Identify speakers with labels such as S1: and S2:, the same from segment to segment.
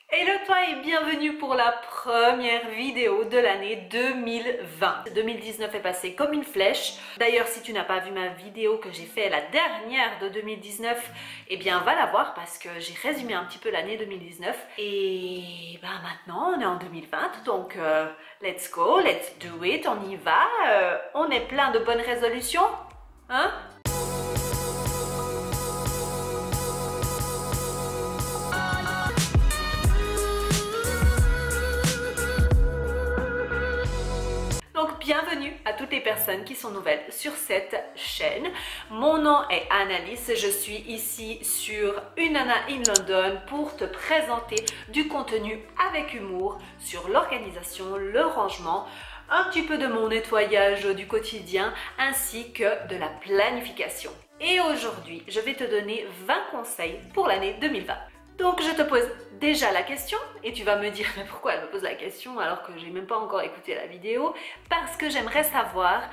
S1: Hello toi et bienvenue pour la première vidéo de l'année 2020. 2019 est passé comme une flèche. D'ailleurs, si tu n'as pas vu ma vidéo que j'ai fait la dernière de 2019, eh bien va la voir parce que j'ai résumé un petit peu l'année 2019. Et ben maintenant on est en 2020, donc let's go, let's do it, on y va. On est plein de bonnes résolutions, hein? Donc bienvenue à toutes les personnes qui sont nouvelles sur cette chaîne. Mon nom est Annalise, je suis ici sur Une Nana in London pour te présenter du contenu avec humour sur l'organisation, le rangement, un petit peu de mon nettoyage du quotidien ainsi que de la planification. Et aujourd'hui, je vais te donner 20 conseils pour l'année 2020. Donc je te pose déjà la question et tu vas me dire mais pourquoi elle me pose la question alors que j'ai même pas encore écouté la vidéo, parce que j'aimerais savoir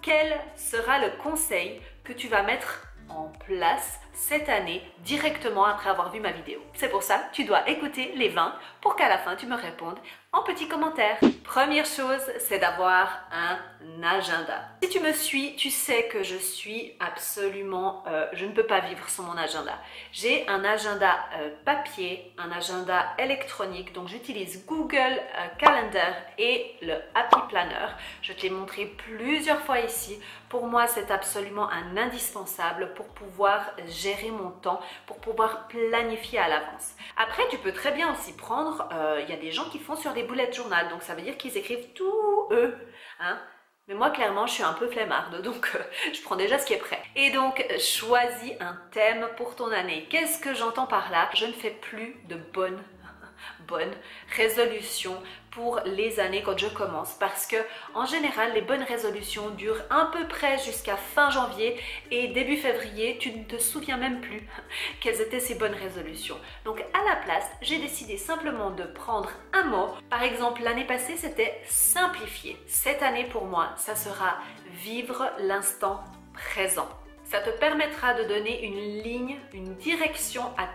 S1: quel sera le conseil que tu vas mettre en place cette année directement après avoir vu ma vidéo. C'est pour ça que tu dois écouter les 20 pour qu'à la fin tu me répondes en petit commentaire. Première chose, c'est d'avoir un agenda. Si tu me suis, tu sais que je suis absolument, je ne peux pas vivre sans mon agenda. J'ai un agenda papier, un agenda électronique, donc j'utilise Google Calendar et le Happy Planner. Je te l'ai montré plusieurs fois ici. Pour moi, c'est absolument un indispensable pour pouvoir gérer mon temps, pour pouvoir planifier à l'avance. Après, tu peux très bien aussi prendre, il y a des gens qui font sur des bullet journal, donc ça veut dire qu'ils écrivent tout eux, hein. Mais moi, clairement, je suis un peu flemmarde, donc je prends déjà ce qui est prêt. Et donc, choisis un thème pour ton année. Qu'est-ce que j'entends par là? Je ne fais plus de bonnes résolutions pour les années quand je commence, parce que en général les bonnes résolutions durent à peu près jusqu'à fin janvier et début février tu ne te souviens même plus quelles étaient ces bonnes résolutions. Donc à la place, j'ai décidé simplement de prendre un mot. Par exemple, l'année passée c'était simplifier. Cette année pour moi ça sera vivre l'instant présent. Ça te permettra de donner une ligne, une direction à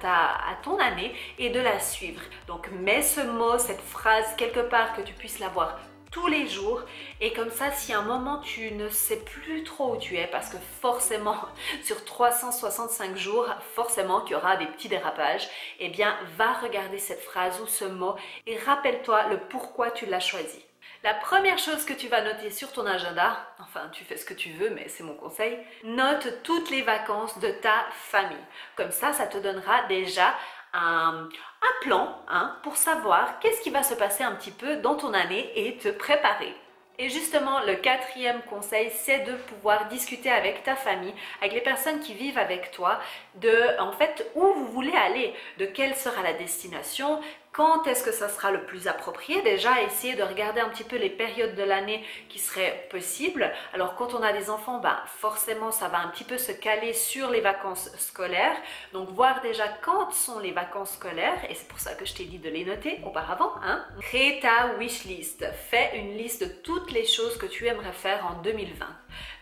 S1: ton année et de la suivre. Donc mets ce mot, cette phrase quelque part que tu puisses l'avoir tous les jours, et comme ça si à un moment tu ne sais plus trop où tu es, parce que forcément sur 365 jours forcément qu'il y aura des petits dérapages, eh bien va regarder cette phrase ou ce mot et rappelle-toi le pourquoi tu l'as choisi. La première chose que tu vas noter sur ton agenda, enfin tu fais ce que tu veux mais c'est mon conseil, note toutes les vacances de ta famille. Comme ça te donnera déjà un plan pour savoir qu'est-ce qui va se passer un petit peu dans ton année et te préparer. Et justement, le quatrième conseil, c'est de pouvoir discuter avec ta famille, avec les personnes qui vivent avec toi, de en fait où vous voulez aller, de quelle sera la destination, quand est-ce que ça sera le plus approprié. Déjà, essayer de regarder un petit peu les périodes de l'année qui seraient possibles. Alors, quand on a des enfants, forcément, ça va un petit peu se caler sur les vacances scolaires. Donc, voir déjà quand sont les vacances scolaires, et c'est pour ça que je t'ai dit de les noter auparavant. Crée ta wishlist. Fais une liste de toutes les choses que tu aimerais faire en 2020.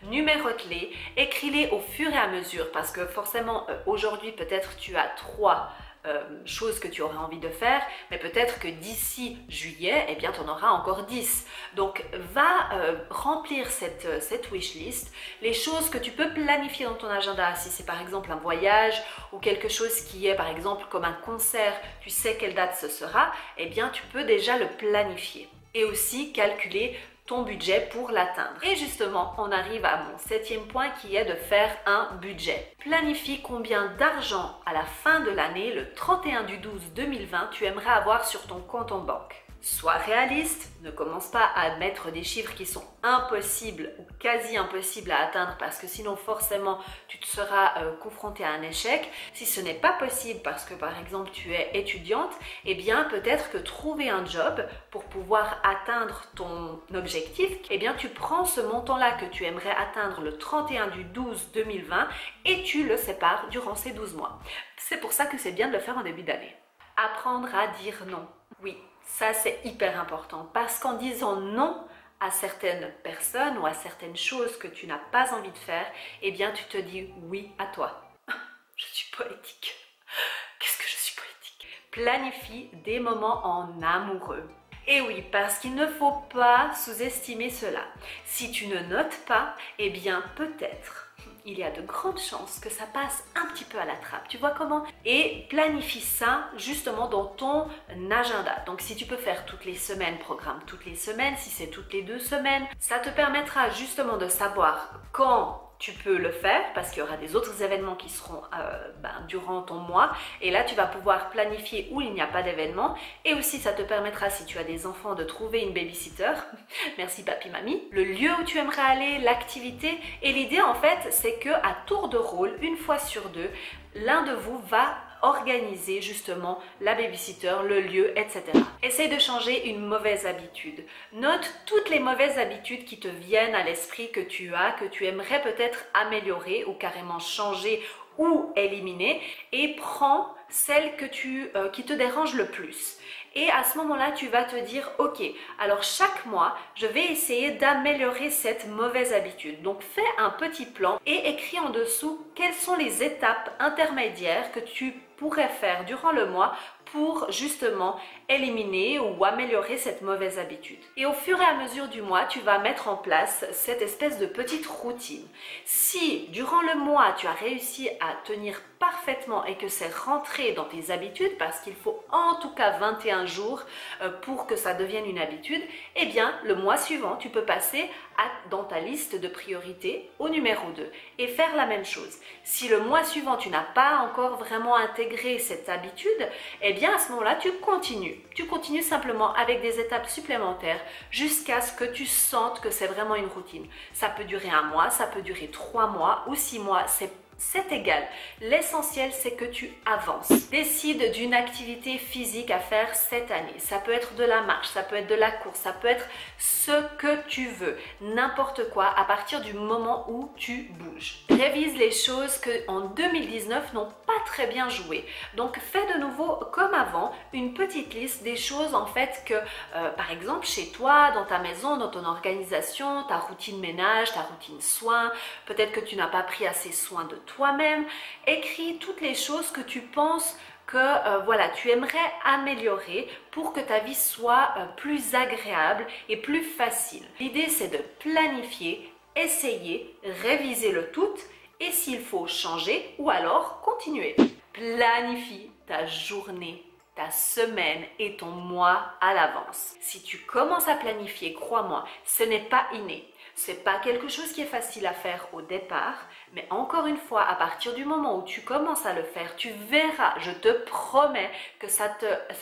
S1: Numérote-les, écris-les au fur et à mesure, parce que forcément, aujourd'hui, peut-être tu as 3 choses que tu aurais envie de faire, mais peut-être que d'ici juillet, eh bien, tu en auras encore 10. Donc, va remplir cette wishlist, les choses que tu peux planifier dans ton agenda. Si c'est par exemple un voyage ou quelque chose qui est par exemple comme un concert, tu sais quelle date ce sera, eh bien, tu peux déjà le planifier. Et aussi calculer ton budget pour l'atteindre. Et justement, on arrive à mon 7e point qui est de faire un budget. Planifie combien d'argent à la fin de l'année, le 31/12/2020, tu aimerais avoir sur ton compte en banque. Sois réaliste, ne commence pas à mettre des chiffres qui sont impossibles ou quasi impossibles à atteindre, parce que sinon forcément tu te seras confronté à un échec. Si ce n'est pas possible parce que par exemple tu es étudiante, eh bien peut-être que trouver un job pour pouvoir atteindre ton objectif, eh bien tu prends ce montant-là que tu aimerais atteindre le 31/12/2020 et tu le sépares durant ces 12 mois. C'est pour ça que c'est bien de le faire en début d'année. Apprendre à dire non. Oui, ça c'est hyper important, parce qu'en disant non à certaines personnes ou à certaines choses que tu n'as pas envie de faire, eh bien tu te dis oui à toi. Je suis poétique. Qu'est-ce que je suis poétique? Planifie des moments en amoureux. Et oui, parce qu'il ne faut pas sous-estimer cela. Si tu ne notes pas, eh bien peut-être il y a de grandes chances que ça passe un petit peu à la trappe. Tu vois comment? Et planifie ça justement dans ton agenda. Donc si tu peux faire toutes les semaines, programme toutes les semaines. Si c'est toutes les 2 semaines, ça te permettra justement de savoir quand tu peux le faire parce qu'il y aura des autres événements qui seront durant ton mois et là tu vas pouvoir planifier où il n'y a pas d'événement et aussi ça te permettra si tu as des enfants de trouver une babysitter, merci papi mamie, le lieu où tu aimerais aller, l'activité et l'idée en fait c'est que à tour de rôle, une fois sur 2, l'un de vous va organiser justement la babysitter, le lieu, etc. Essaye de changer une mauvaise habitude. Note toutes les mauvaises habitudes qui te viennent à l'esprit que tu as, que tu aimerais peut-être améliorer ou carrément changer ou éliminer et prends celles qui te dérangent le plus. Et à ce moment-là, tu vas te dire, ok, alors chaque mois, je vais essayer d'améliorer cette mauvaise habitude. Donc, fais un petit plan et écris en dessous quelles sont les étapes intermédiaires que tu pourrais faire durant le mois pour justement éliminer ou améliorer cette mauvaise habitude. Et au fur et à mesure du mois, tu vas mettre en place cette espèce de petite routine. Si durant le mois, tu as réussi à tenir parfaitement et que c'est rentré dans tes habitudes, parce qu'il faut en tout cas 21 jours pour que ça devienne une habitude, eh bien le mois suivant, tu peux passer dans ta liste de priorités au numéro 2 et faire la même chose. Si le mois suivant, tu n'as pas encore vraiment intégré cette habitude, eh bien à ce moment-là, tu continues. Tu continues simplement avec des étapes supplémentaires jusqu'à ce que tu sentes que c'est vraiment une routine. Ça peut durer 1 mois, ça peut durer 3 mois ou 6 mois, c'est égal. L'essentiel, c'est que tu avances. Décide d'une activité physique à faire cette année. Ça peut être de la marche, ça peut être de la course, ça peut être ce que tu veux. N'importe quoi à partir du moment où tu bouges. Révise les choses que en 2019 n'ont pas très bien joué. Donc, fais de nouveau comme avant une petite liste des choses en fait que, par exemple, chez toi, dans ta maison, dans ton organisation, ta routine ménage, ta routine soins, peut-être que tu n'as pas pris assez soin de toi-même, écris toutes les choses que tu penses que voilà, tu aimerais améliorer pour que ta vie soit plus agréable et plus facile. L'idée, c'est de planifier, essayer, réviser le tout et s'il faut changer ou alors continuer. Planifie ta journée, ta semaine et ton mois à l'avance. Si tu commences à planifier, crois-moi, ce n'est pas inné. C'est pas quelque chose qui est facile à faire au départ, mais encore une fois, à partir du moment où tu commences à le faire, tu verras, je te promets que ça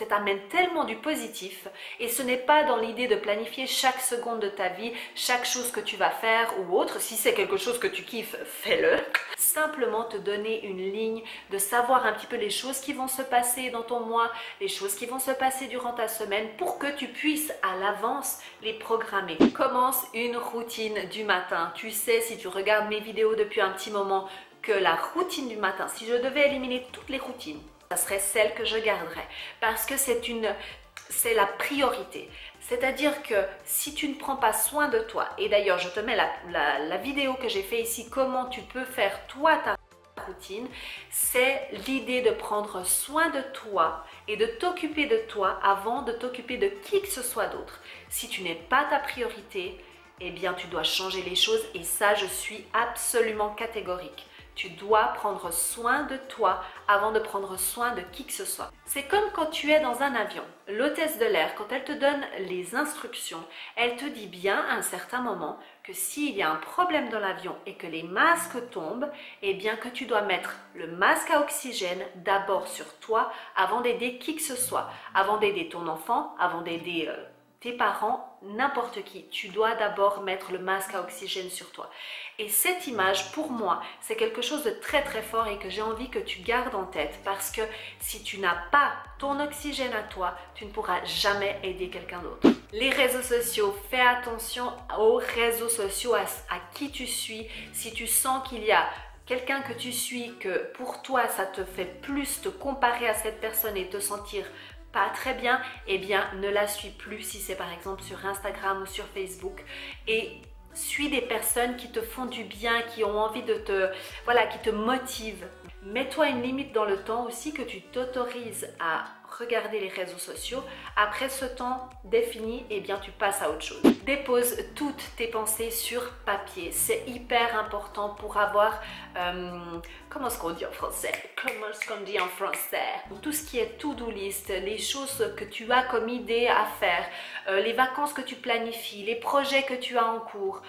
S1: t'amène tellement du positif et ce n'est pas dans l'idée de planifier chaque seconde de ta vie, chaque chose que tu vas faire ou autre. Si c'est quelque chose que tu kiffes, fais-le. Simplement te donner une ligne, de savoir un petit peu les choses qui vont se passer dans ton mois, les choses qui vont se passer durant ta semaine pour que tu puisses à l'avance les programmer. Commence une routine du matin. Tu sais, si tu regardes mes vidéos depuis un petit moment, que la routine du matin, si je devais éliminer toutes les routines, ça serait celle que je garderais parce que c'est la priorité. C'est-à-dire que si tu ne prends pas soin de toi, et d'ailleurs je te mets la vidéo que j'ai fait ici, comment tu peux faire toi ta routine, c'est l'idée de prendre soin de toi et de t'occuper de toi avant de t'occuper de qui que ce soit d'autre. Si tu n'es pas ta priorité, eh bien tu dois changer les choses et ça je suis absolument catégorique. Tu dois prendre soin de toi avant de prendre soin de qui que ce soit. C'est comme quand tu es dans un avion. L'hôtesse de l'air, quand elle te donne les instructions, elle te dit bien à un certain moment que s'il y a un problème dans l'avion et que les masques tombent, eh bien que tu dois mettre le masque à oxygène d'abord sur toi avant d'aider qui que ce soit, avant d'aider ton enfant, avant d'aider tes parents, n'importe qui. Tu dois d'abord mettre le masque à oxygène sur toi. Et cette image, pour moi, c'est quelque chose de très très fort et que j'ai envie que tu gardes en tête parce que si tu n'as pas ton oxygène à toi, tu ne pourras jamais aider quelqu'un d'autre. Les réseaux sociaux, fais attention aux réseaux sociaux, à qui tu suis. Si tu sens qu'il y a quelqu'un que tu suis, que pour toi ça te fait plus te comparer à cette personne et te sentir pas très bien, eh bien ne la suis plus si c'est par exemple sur Instagram ou sur Facebook et suis des personnes qui te font du bien, qui ont envie de qui te motivent. Mets-toi une limite dans le temps aussi que tu t'autorises à regarder les réseaux sociaux. Après ce temps défini, eh bien tu passes à autre chose. Dépose toutes tes pensées sur papier. C'est hyper important pour avoir, comment est-ce qu'on dit en français? Comment est-ce qu'on dit en français? Tout ce qui est to-do list, les choses que tu as comme idée à faire, les vacances que tu planifies, les projets que tu as en cours,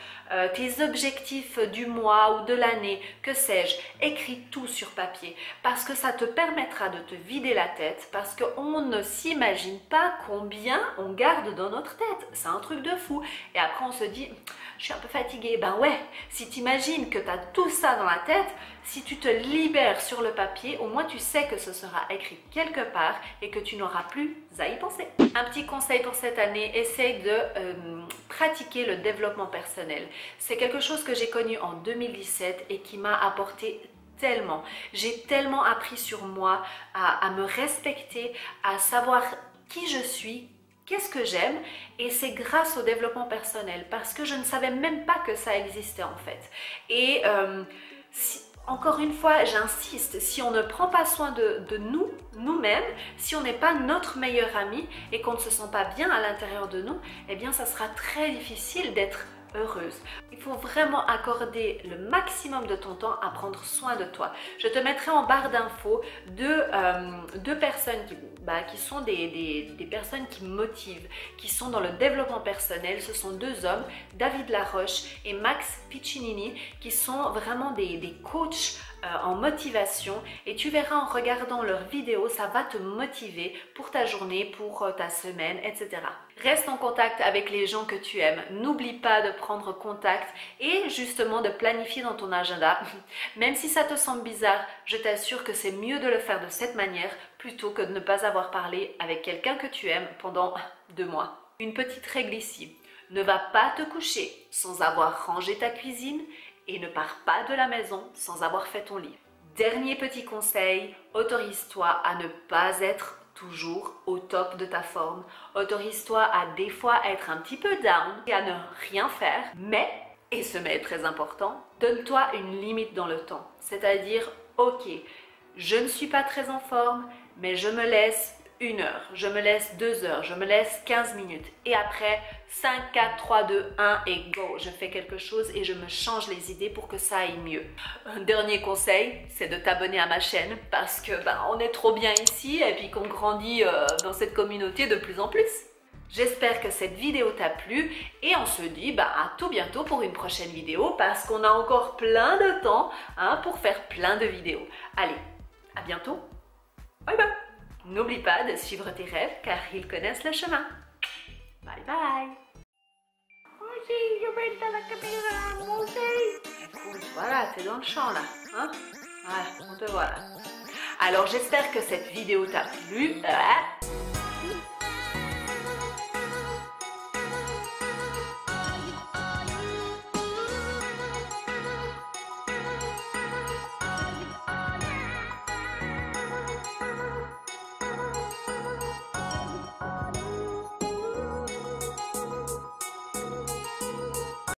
S1: tes objectifs du mois ou de l'année, que sais-je, écris tout sur papier parce que ça te permettra de te vider la tête, parce qu'on ne s'imagine pas combien on garde dans notre tête. C'est un truc de fou. Et après on se dit, je suis un peu fatiguée. Ben ouais, si tu imagines que tu as tout ça dans la tête, si tu te libères sur le papier, au moins tu sais que ce sera écrit quelque part et que tu n'auras plus à y penser. Un petit conseil pour cette année, essaye de pratiquer le développement personnel. C'est quelque chose que j'ai connu en 2017 et qui m'a apporté tellement. J'ai tellement appris sur moi, à me respecter, à savoir qui je suis, qu'est-ce que j'aime, et c'est grâce au développement personnel parce que je ne savais même pas que ça existait en fait. Et encore une fois, j'insiste, si on ne prend pas soin de nous-mêmes, si on n'est pas notre meilleur ami et qu'on ne se sent pas bien à l'intérieur de nous, eh bien ça sera très difficile d'être heureuse. Il faut vraiment accorder le maximum de ton temps à prendre soin de toi. Je te mettrai en barre d'infos deux personnes qui sont des personnes qui motivent, qui sont dans le développement personnel. Ce sont deux hommes, David Laroche et Max Piccinini, qui sont vraiment des coachs en motivation, et tu verras en regardant leurs vidéos, ça va te motiver pour ta journée, pour ta semaine, etc. Reste en contact avec les gens que tu aimes. N'oublie pas de prendre contact et justement de planifier dans ton agenda. Même si ça te semble bizarre, je t'assure que c'est mieux de le faire de cette manière plutôt que de ne pas avoir parlé avec quelqu'un que tu aimes pendant 2 mois. Une petite règle ici. Ne va pas te coucher sans avoir rangé ta cuisine et ne pars pas de la maison sans avoir fait ton lit. Dernier petit conseil, autorise-toi à ne pas être toujours au top de ta forme. Autorise-toi à des fois être un petit peu down et à ne rien faire, mais, et ce mais est très important, donne-toi une limite dans le temps. C'est-à-dire, ok, je ne suis pas très en forme, mais je me laisse 1 heure, je me laisse 2 heures, je me laisse 15 minutes et après 5, 4, 3, 2, 1 et go, je fais quelque chose et je me change les idées pour que ça aille mieux. Un dernier conseil, c'est de t'abonner à ma chaîne parce que on est trop bien ici et puis qu'on grandit dans cette communauté de plus en plus. J'espère que cette vidéo t'a plu et on se dit à tout bientôt pour une prochaine vidéo parce qu'on a encore plein de temps pour faire plein de vidéos. Allez, à bientôt, bye bye. N'oublie pas de suivre tes rêves car ils connaissent le chemin. Bye bye. Écoute, voilà, t'es dans le champ là. Hein? Voilà, on te voit là. Alors j'espère que cette vidéo t'a plu.